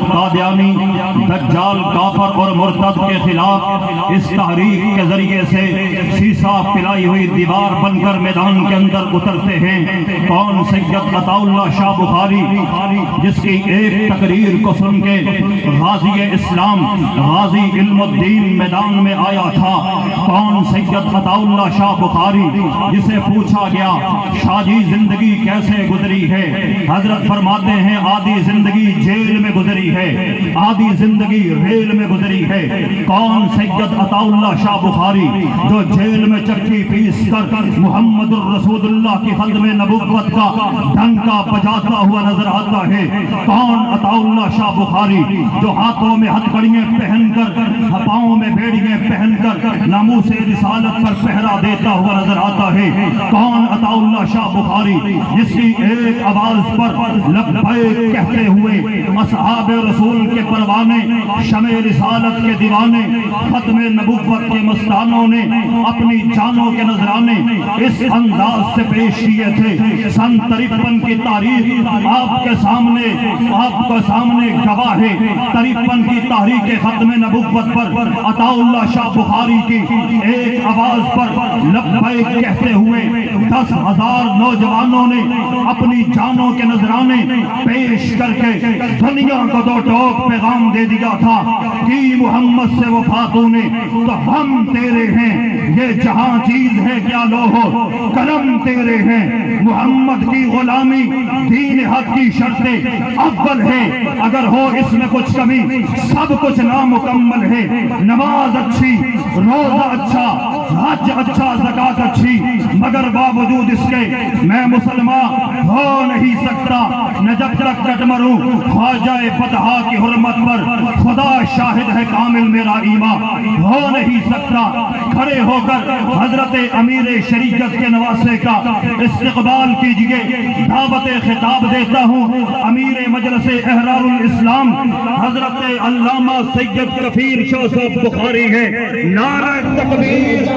قادیانی دجال کافر اور مرتد کے خلاف اس تحریک کے ذریعے سے سیسا پلائی ہوئی دیوار بن کر میدان کے اندر اترتے ہیں۔ کون؟ سید عطا اللہ شاہ بخاری، جس کی ایک تقریر کو سن کے غازی اسلام، غازی علم الدین میدان میں آیا تھا۔ کون؟ سید عطا اللہ شاہ بخاری، جسے پوچھا گیا شاہ جی زندگی کیسے گزری ہے؟ حضرت فرماتے ہیں آدھی زندگی جیل میں گزری ہے، آدھی زندگی ریل میں گزری ہے۔ کون؟ سید عطا اللہ شاہ بخاری، جو جیل میں چکی پیس کر محمد الرسول اللہ کی خدمت نبوت کا ڈنکا بجاتا ہوا نظر آتا ہے۔ کون؟ عطا اللہ شاہ بخاری، جو ہاتھوں میں ہتھکڑیاں پہن کر، پاؤں میں بیڑیاں پہن کر ناموس رسالت پر پہرا دیتا ہوا نظر آتا ہے۔ کون؟ عطا اللہ شاہ بخاری، جس کی ایک آواز پر لبیک کہتے ہوئے اصحاب رسول کے پروانے، شمع رسالت کے دیوانے، ختم نبوت کے مستانوں نے اپنی جانوں کے نذرانے اس انداز سے پیش کیے تھے۔ سن 53 کی تاریخ آپ کے سامنے گواہ ہے۔ 53 کی تاریخ ختم نبوت پر عطا اللہ شاہ بخاری کی ایک آواز پر لبیک کہتے ہوئے 10,000 نوجوانوں نے اپنی جانوں کے نذرانے پیش کر کے دنیا کو دو ٹوک پیغام دے دیا تھا کہ محمد سے وفاتوں نے تو ہم تیرے ہیں، یہ جہاں چیز ہے کیا لوہو کرم تیرے ہیں۔ محمد کی غلامی دین حق کی شرط اول ہے، اگر ہو اس میں کچھ کمی سب کچھ نامکمل ہے۔ نماز اچھی، روزہ اچھا، حج اچھا، زکات اچھی، مگر باوجود اس کے میں مسلمان ہو نہیں سکتا نہ جب تک ڈٹ مروں خواجہ فتح کی حرمت پر، خدا شاہد ہے کامل میرا ایمان ہو نہیں سکتا۔ کھڑے ہو کر حضرت امیر شریعت کے نواسے کا استقبال کیجئے۔ دعوت خطاب دیتا ہوں امیر مجلس احرار الاسلام حضرت علامہ سید کفیل شاہ صاحب بخاری ہے۔ نعرہ تکبیر۔